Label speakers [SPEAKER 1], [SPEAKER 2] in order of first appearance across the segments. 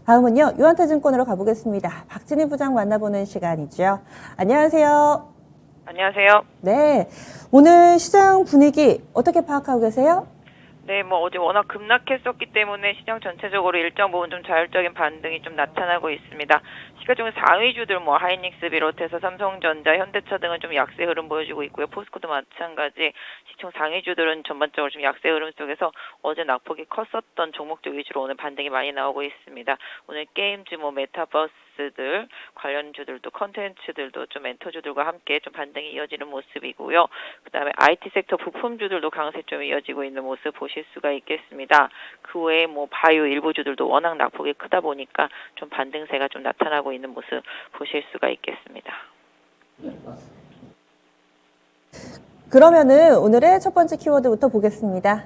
[SPEAKER 1] 다음은요, 유한타증권으로 가보겠습니다. 박진희 부장 만나보는 시간이죠. 안녕하세요.
[SPEAKER 2] 안녕하세요.
[SPEAKER 1] 네, 오늘 시장 분위기 어떻게 파악하고 계세요?
[SPEAKER 2] 네, 어제 워낙 급락했었기 때문에 시장 전체적으로 일정 부분 좀 자율적인 반등이 좀 나타나고 있습니다. 시가총액 상위주들 하이닉스 비롯해서 삼성전자, 현대차 등은 좀 약세 흐름 보여주고 있고요. 포스코도 마찬가지 시총 상위주들은 전반적으로 좀 약세 흐름 속에서 어제 낙폭이 컸었던 종목들 위주로 오늘 반등이 많이 나오고 있습니다. 오늘 게임주, 메타버스들 관련주들도 컨텐츠들도 좀 멘토주들과 함께 좀 반등이 이어지는 모습이고요. 그다음에 IT 섹터 부품주들도 강세 좀 이어지고 있는 모습 보실 수가 있겠습니다. 그 외에 바이오 일부주들도 워낙 낙폭이 크다 보니까 좀 반등세가 좀 나타나고 있는 모습 보실 수가 있겠습니다.
[SPEAKER 1] 그러면은 오늘의 첫 번째 키워드부터 보겠습니다.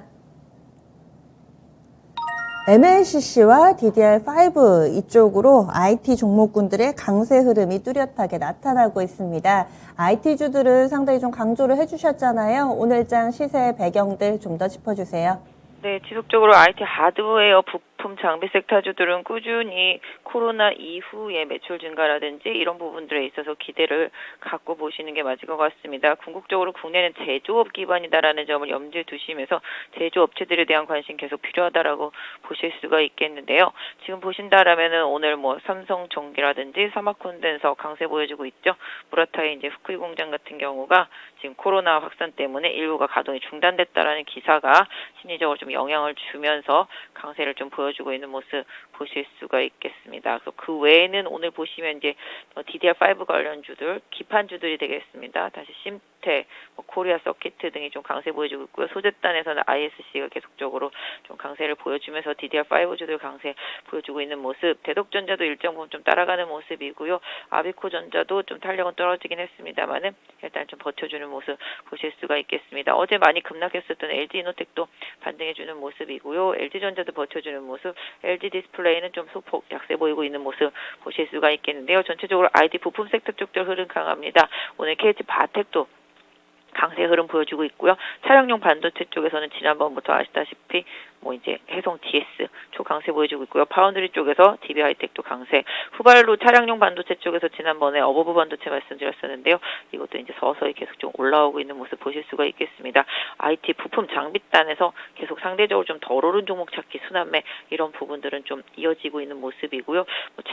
[SPEAKER 1] MLCC와 DDR5 이쪽으로 IT 종목군들의 강세 흐름이 뚜렷하게 나타나고 있습니다. IT주들은 상당히 좀 강조를 해주셨잖아요. 오늘장 시세 배경들 좀 더 짚어주세요.
[SPEAKER 2] 네, 지속적으로 IT 하드웨어 부품 장비 섹터주들은 꾸준히 코로나 이후의 매출 증가라든지 이런 부분들에 있어서 기대를 갖고 보시는 게 맞을 것 같습니다. 궁극적으로 국내는 제조업 기반이다라는 점을 염두에 두시면서 제조업체들에 대한 관심 계속 필요하다라고 보실 수가 있겠는데요. 지금 보신다라면은 오늘 삼성전기라든지 사마콘덴서 강세 보여주고 있죠. 무라타의 이제 후쿠이 공장 같은 경우가 지금 코로나 확산 때문에 일부가 가동이 중단됐다라는 기사가 심리적으로 좀 영향을 주면서 강세를 좀 보여주고 있는 모습 보실 수가 있겠습니다. 그래서 그 외에는 오늘 보시면 이제 DDR5 관련주들, 기판주들이 되겠습니다. 다시 심테, 코리아 서키트 등이 좀 강세 보여주고 있고요. 소재단에서는 ISC가 계속적으로 좀 강세를 보여주면서 DDR5주들 강세 보여주고 있는 모습, 대덕전자도 일정 부분 좀 따라가는 모습이고요. 아비코전자도 좀 탄력은 떨어지긴 했습니다만은 일단 좀 버텨주는 모습 보실 수가 있겠습니다. 어제 많이 급락했었던 LG이노텍도 반등해주는 모습이고요. LG전자도 버텨주는 모습, LG 디스플레이는 좀 소폭 약세 보이고 있는 모습 보실 수가 있겠는데요. 전체적으로 IT 부품 섹터 쪽들 흐름 강합니다. 오늘 KT 바텍도 강세 흐름 보여주고 있고요. 차량용 반도체 쪽에서는 지난번부터 아시다시피 이제 해성 DS 초강세 보여주고 있고요. 파운드리 쪽에서 DB 하이텍도 강세. 후발로 차량용 반도체 쪽에서 지난번에 어버브 반도체 말씀드렸었는데요. 이것도 이제 서서히 계속 좀 올라오고 있는 모습 보실 수가 있겠습니다. IT 부품 장비단에서 계속 상대적으로 좀 덜 오른 종목 찾기 순환매 이런 부분들은 좀 이어지고 있는 모습이고요.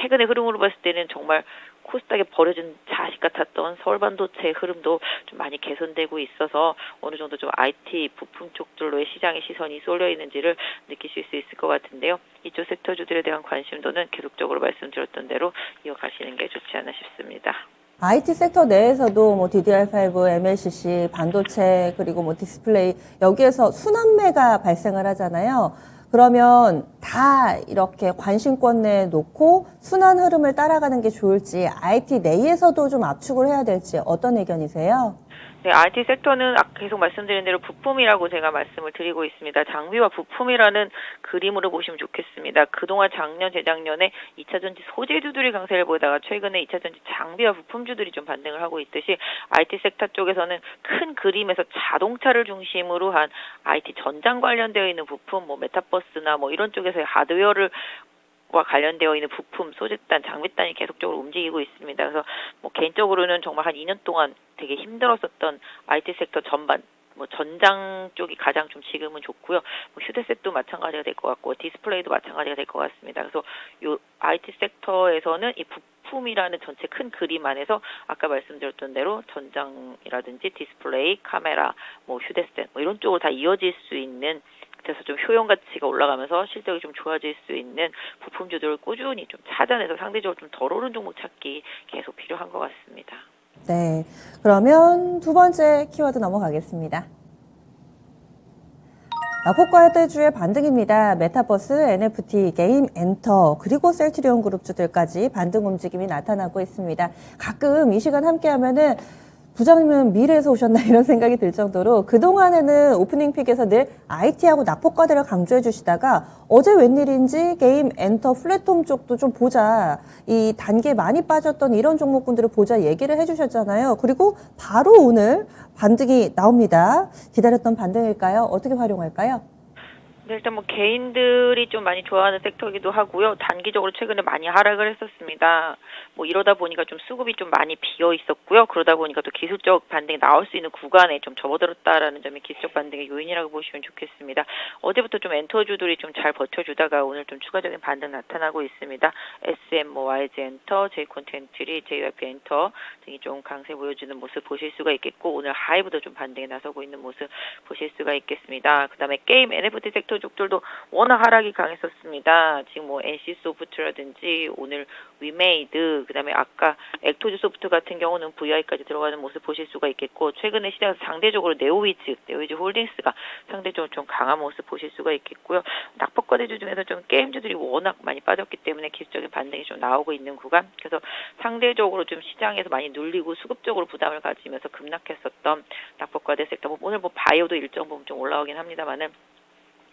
[SPEAKER 2] 최근의 흐름으로 봤을 때는 정말 코스닥에 버려진 자식 같았던 서울 반도체 흐름도 좀 많이 개선되고 있어서 어느 정도 좀 IT 부품 쪽들로의 시장의 시선이 쏠려 있는지를 느끼실 수 있을 것 같은데요. 이쪽 섹터주들에 대한 관심도는 계속적으로 말씀드렸던 대로 이어가시는 게 좋지 않나 싶습니다.
[SPEAKER 1] IT 섹터 내에서도 DDR5, MLCC, 반도체, 그리고 디스플레이, 여기에서 순환매가 발생을 하잖아요. 그러면 다 이렇게 관심권 내에 놓고 순환 흐름을 따라가는 게 좋을지, IT 내에서도 좀 압축을 해야 될지 어떤 의견이세요?
[SPEAKER 2] 네, IT 섹터는 계속 말씀드린 대로 부품이라고 제가 말씀을 드리고 있습니다. 장비와 부품이라는 그림으로 보시면 좋겠습니다. 그동안 작년, 재작년에 2차전지 소재주들이 강세를 보이다가 최근에 2차전지 장비와 부품주들이 좀 반등을 하고 있듯이 IT 섹터 쪽에서는 큰 그림에서 자동차를 중심으로 한 IT 전장 관련되어 있는 부품, 메타버스나 이런 쪽에서의 하드웨어를 와 관련되어 있는 부품, 소재단, 장비단이 계속적으로 움직이고 있습니다. 그래서 개인적으로는 정말 한 2년 동안 되게 힘들었었던 IT 섹터 전반, 전장 쪽이 가장 좀 지금은 좋고요. 휴대셋도 마찬가지가 될 것 같고 디스플레이도 마찬가지가 될 것 같습니다. 그래서 이 IT 섹터에서는 이 부품이라는 전체 큰 그림 안에서 아까 말씀드렸던 대로 전장이라든지 디스플레이, 카메라, 휴대셋 이런 쪽으로 다 이어질 수 있는, 그래서 좀 효용 가치가 올라가면서 실적이 좀 좋아질 수 있는 부품주들을 꾸준히 좀 찾아내서 상대적으로 좀 덜 오른 종목 찾기 계속 필요한 것 같습니다.
[SPEAKER 1] 네, 그러면 두 번째 키워드 넘어가겠습니다. 포과대주의 반등입니다. 메타버스, NFT, 게임, 엔터, 그리고 셀트리온 그룹주들까지 반등 움직임이 나타나고 있습니다. 가끔 이 시간 함께하면은 부장님은 미래에서 오셨나 이런 생각이 들 정도로 그동안에는 오프닝 픽에서 늘 IT하고 낙폭과대를 강조해 주시다가 어제 웬일인지 게임, 엔터, 플랫폼 쪽도 좀 보자, 이 단계에 많이 빠졌던 이런 종목군들을 보자 얘기를 해주셨잖아요. 그리고 바로 오늘 반등이 나옵니다. 기다렸던 반등일까요? 어떻게 활용할까요?
[SPEAKER 2] 네, 일단 뭐 개인들이 좀 많이 좋아하는 섹터이기도 하고요. 단기적으로 최근에 많이 하락을 했었습니다. 뭐 이러다 보니까 좀 수급이 좀 많이 비어 있었고요. 그러다 보니까 또 기술적 반등이 나올 수 있는 구간에 좀 접어들었다라는 점이 기술적 반등의 요인이라고 보시면 좋겠습니다. 어제부터 좀 엔터주들이 좀 잘 버텨주다가 오늘 좀 추가적인 반등 나타나고 있습니다. SM, 뭐 YG 엔터, J콘텐트리, JYP 엔터 등이 좀 강세 보여주는 모습 보실 수가 있겠고 오늘 하이브도 좀 반등에 나서고 있는 모습 보실 수가 있겠습니다. 그다음에 게임 NFT 섹터 쪽들도 워낙 하락이 강했었습니다. 지금 뭐 NC 소프트라든지 오늘 위메이드 그다음에 아까 액토즈 소프트 같은 경우는 VI까지 들어가는 모습 보실 수가 있겠고 최근에 시장에서 상대적으로 네오위즈 홀딩스가 상대적으로 좀 강한 모습 보실 수가 있겠고요. 낙폭과대주 중에서 좀 게임주들이 워낙 많이 빠졌기 때문에 기술적인 반등이 좀 나오고 있는 구간 그래서 상대적으로 좀 시장에서 많이 눌리고 수급적으로 부담을 가지면서 급락했었던 낙폭과대 섹터 오늘 뭐 바이오도 일정 부분 좀 올라오긴 합니다만은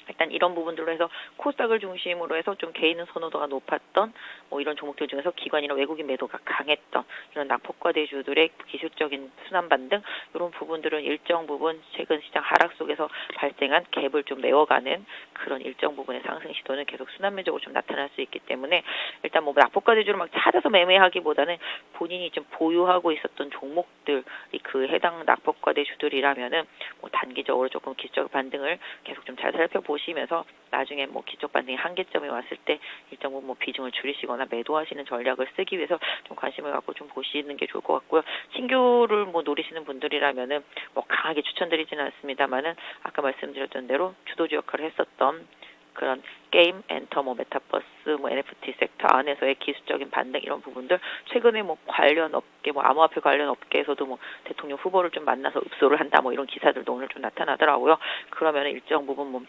[SPEAKER 2] 일단 이런 부분들로 해서 코스닥을 중심으로 해서 좀 개인은 선호도가 높았던 뭐 이런 종목들 중에서 기관이나 외국인 매도가 강했던 이런 낙폭과대주들의 기술적인 순환 반등 이런 부분들은 일정 부분 최근 시장 하락 속에서 발생한 갭을 좀 메워가는 그런 일정 부분의 상승 시도는 계속 순환매적으로 좀 나타날 수 있기 때문에 일단 뭐 낙폭과대주를 막 찾아서 매매하기보다는 본인이 좀 보유하고 있었던 종목들이 그 해당 낙폭과대주들이라면은 뭐 단기적으로 조금 기술적 반등을 계속 좀 잘 살펴보시면서 나중에 뭐 기적 반등의 한계점이 왔을 때 일정 부분 뭐 비중을 줄이시거나 매도하시는 전략을 쓰기 위해서 좀 관심을 갖고 좀 보시는 게 좋을 것 같고요. 신규를 뭐 노리시는 분들이라면은 뭐 강하게 추천드리지는 않습니다만은 아까 말씀드렸던 대로 주도주 역할을 했었던 그런 게임, 엔터, 뭐 메타버스, 뭐 NFT 섹터 안에서의 기술적인 반등 이런 부분들 최근에 뭐 관련 업계, 뭐 암호화폐 관련 업계에서도 뭐 대통령 후보를 좀 만나서 읍소를 한다 뭐 이런 기사들도 오늘 좀 나타나더라고요. 그러면 일정 부분 뭐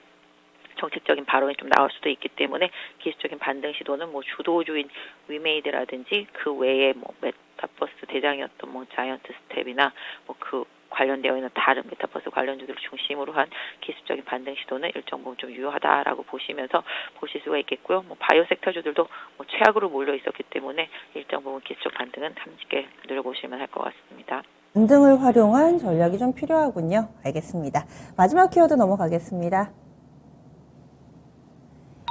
[SPEAKER 2] 정책적인 발언이 좀 나올 수도 있기 때문에 기술적인 반등 시도는 뭐 주도주인 위메이드라든지 그 외에 뭐 메타버스 대장이었던 뭐 자이언트 스텝이나 뭐 그 관련되어 있는 다른 메타버스 관련주들을 중심으로 한 기술적인 반등 시도는 일정 부분 좀 유효하다라고 보시면서 보실 수가 있겠고요. 뭐 바이오 섹터주들도 뭐 최악으로 몰려 있었기 때문에 일정 부분 기술적 반등은 함께 누려보시면 할 것 같습니다.
[SPEAKER 1] 반등을 활용한 전략이 좀 필요하군요. 알겠습니다. 마지막 키워드 넘어가겠습니다.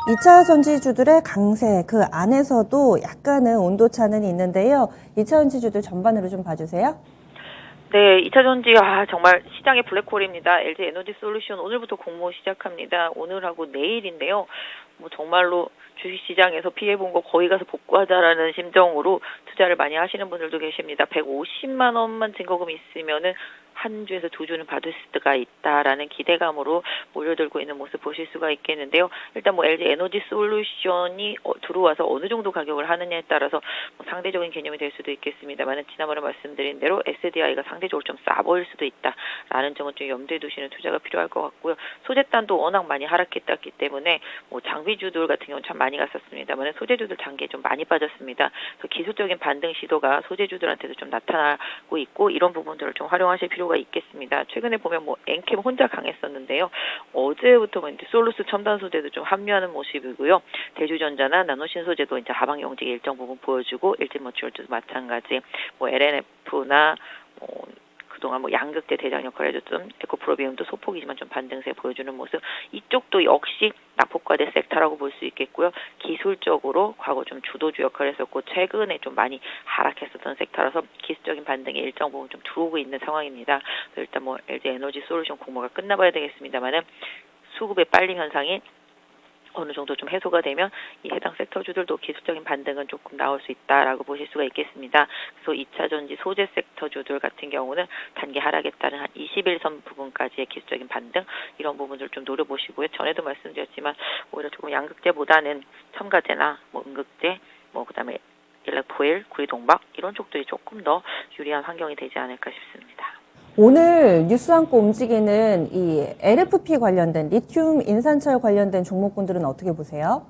[SPEAKER 1] 2차 전지주들의 강세, 그 안에서도 약간은 온도차는 있는데요. 2차 전지주들 전반으로 좀 봐주세요.
[SPEAKER 2] 네, 2차 전지 정말 시장의 블랙홀입니다. LG 에너지 솔루션 오늘부터 공모 시작합니다. 오늘하고 내일인데요. 뭐 정말로 주식시장에서 피해본 거 거기 가서 복구하자라는 심정으로 투자를 많이 하시는 분들도 계십니다. 150만 원만 증거금이 있으면은 한 주에서 두 주는 받을 수가 있다라는 기대감으로 몰려들고 있는 모습 보실 수가 있겠는데요. 일단 뭐 LG 에너지 솔루션이 들어와서 어느 정도 가격을 하느냐에 따라서 뭐 상대적인 개념이 될 수도 있겠습니다만 지난번에 말씀드린 대로 SDI가 상대적으로 좀 싸 보일 수도 있다라는 점은 좀 염두에 두시는 투자가 필요할 것 같고요. 소재단도 워낙 많이 하락했기 때문에 뭐 장비주들 같은 경우는 참 많이 갔었습니다만 소재주들 단계에 좀 많이 빠졌습니다. 그래서 기술적인 반등 시도가 소재주들한테도 좀 나타나고 있고 이런 부분들을 좀 활용하실 필요가 있겠습니다. 최근에 보면 뭐 엔캠 혼자 강했었는데요. 어제부터 뭐 솔루스 첨단 소재도 좀 합류하는 모습이고요. 대주전자나 나노신소재도 이제 하방 영직의 일정 부분 보여주고 일진머추얼도 마찬가지. 뭐 LNF나 그동안 뭐 양극재 대장 역할을 해줬던 에코프로비움도 소폭이지만 좀 반등세 보여주는 모습. 이쪽도 역시 낙폭과대 섹터라고 볼 수 있겠고요. 기술적으로 과거 좀 주도주 역할을 했었고 최근에 좀 많이 하락했었던 섹터라서 기술적인 반등이 일정 부분 좀 들어오고 있는 상황입니다. 일단 뭐 LG 에너지 솔루션 공모가 끝나봐야 되겠습니다만은 수급의 빨림 현상이 어느 정도 좀 해소가 되면 이 해당 섹터주들도 기술적인 반등은 조금 나올 수 있다라고 보실 수가 있겠습니다. 그래서 2차 전지 소재 섹터주들 같은 경우는 단기 하락에 따른 한 21선 부분까지의 기술적인 반등 이런 부분들 좀 노려보시고요. 전에도 말씀드렸지만 오히려 조금 양극재보다는 첨가재나 뭐 음극재 뭐 그다음에 일렉포일, 구리동박 이런 쪽들이 조금 더 유리한 환경이 되지 않을까 싶습니다.
[SPEAKER 1] 오늘 뉴스 안고 움직이는 이 LFP 관련된 리튬 인산철 관련된 종목군들은 어떻게 보세요?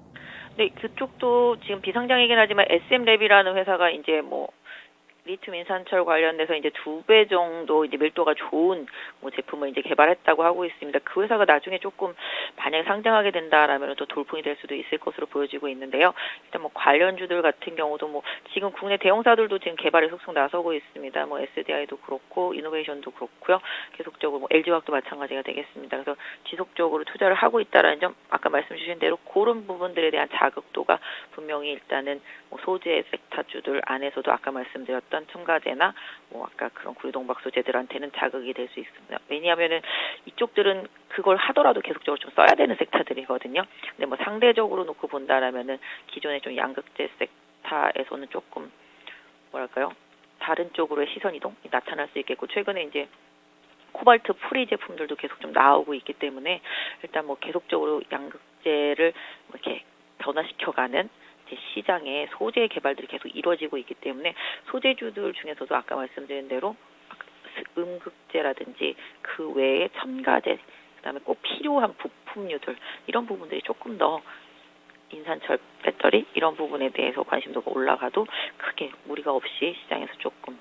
[SPEAKER 2] 네, 그쪽도 지금 비상장이긴 하지만 SM랩이라는 회사가 이제 뭐 리튬 인산철 관련돼서 이제 2배 정도 이제 밀도가 좋은 뭐 제품을 이제 개발했다고 하고 있습니다. 그 회사가 나중에 조금 만약에 상장하게 된다라면 또 돌풍이 될 수도 있을 것으로 보여지고 있는데요. 일단 뭐 관련주들 같은 경우도 뭐 지금 국내 대형사들도 지금 개발에 속속 나서고 있습니다. 뭐 SDI도 그렇고 이노베이션도 그렇고요. 계속적으로 뭐 LG화학도 마찬가지가 되겠습니다. 그래서 지속적으로 투자를 하고 있다라는 점 아까 말씀 주신 대로 그런 부분들에 대한 자극도가 분명히 일단은 뭐 소재 섹터주들 안에서도 아까 말씀드렸던 첨가제나 뭐 아까 그런 구리동박 소재들한테는 자극이 될 수 있습니다. 왜냐하면은 이쪽들은 그걸 하더라도 계속적으로 좀 써야 되는 섹터들이거든요. 근데 뭐 상대적으로 놓고 본다라면은 기존의 좀 양극재 섹터에서는 조금 뭐랄까요? 다른 쪽으로의 시선 이동이 나타날 수 있겠고 최근에 이제 코발트 프리 제품들도 계속 좀 나오고 있기 때문에 일단 뭐 계속적으로 양극재를 이렇게 변화시켜가는 시장의 소재 개발들이 계속 이루어지고 있기 때문에 소재주들 중에서도 아까 말씀드린 대로 음극재라든지 그 외에 첨가재 그다음에 꼭 필요한 부품류들 이런 부분들이 조금 더 인산철 배터리 이런 부분에 대해서 관심도가 올라가도 크게 무리가 없이 시장에서 조금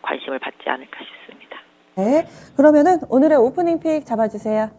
[SPEAKER 2] 관심을 받지 않을까 싶습니다.
[SPEAKER 1] 네, 그러면은 오늘의 오프닝 픽 잡아주세요.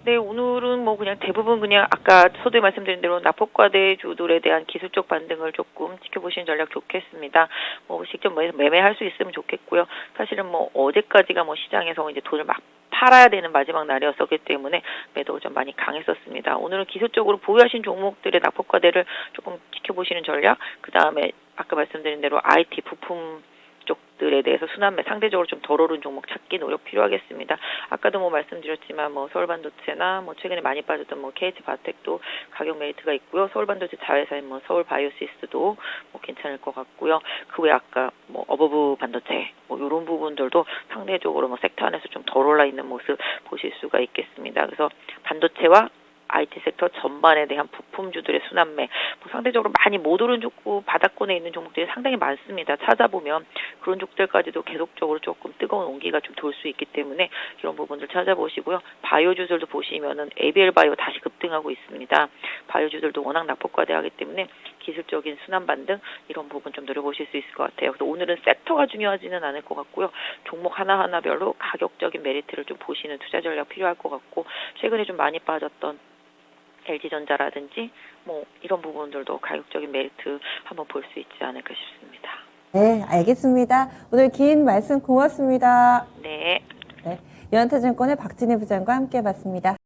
[SPEAKER 2] 네, 오늘은 뭐 그냥 대부분 그냥 아까 서두에 말씀드린 대로 납폭과대주들에 대한 기술적 반등을 조금 지켜보시는 전략 좋겠습니다. 뭐 직접 매매할 수 있으면 좋겠고요. 사실은 뭐 어제까지가 뭐 시장에서 이제 돈을 막 팔아야 되는 마지막 날이었었기 때문에 매도가 좀 많이 강했었습니다. 오늘은 기술적으로 보유하신 종목들의 납폭과대를 조금 지켜보시는 전략, 그 다음에 아까 말씀드린 대로 IT 부품 쪽들에 대해서 순환매 상대적으로 좀 덜 오른 종목 찾기 노력 필요하겠습니다. 아까도 뭐 말씀드렸지만 뭐 서울반도체나 뭐 최근에 많이 빠졌던 뭐 KH바텍도 가격 메리트가 있고요. 서울반도체 자회사인 뭐 서울바이오시스도 뭐 괜찮을 것 같고요. 그 외에 아까 뭐 어버브 반도체 뭐 이런 부분들도 상대적으로 뭐 섹터 안에서 좀 덜 올라 있는 모습 보실 수가 있겠습니다. 그래서 반도체와 IT 섹터 전반에 대한 부품주들의 순환매 뭐 상대적으로 많이 못 오른 쪽 바닥권에 있는 종목들이 상당히 많습니다. 찾아보면 그런 쪽들까지도 계속적으로 조금 뜨거운 온기가 좀 돌 수 있기 때문에 이런 부분들 찾아보시고요. 바이오주들도 보시면은 ABL 바이오 다시 급등하고 있습니다. 바이오주들도 워낙 낙폭과대하기 때문에 기술적인 순환 반등 이런 부분 좀 노려보실 수 있을 것 같아요. 그래서 오늘은 섹터가 중요하지는 않을 것 같고요. 종목 하나하나별로 가격적인 메리트를 좀 보시는 투자 전략 필요할 것 같고 최근에 좀 많이 빠졌던 LG전자라든지 뭐 이런 부분들도 가격적인 메리트 한번 볼 수 있지 않을까 싶습니다.
[SPEAKER 1] 네, 알겠습니다. 오늘 긴 말씀 고맙습니다.
[SPEAKER 2] 네.
[SPEAKER 1] 네, 유한타증권의 박진희 부장과 함께 봤습니다.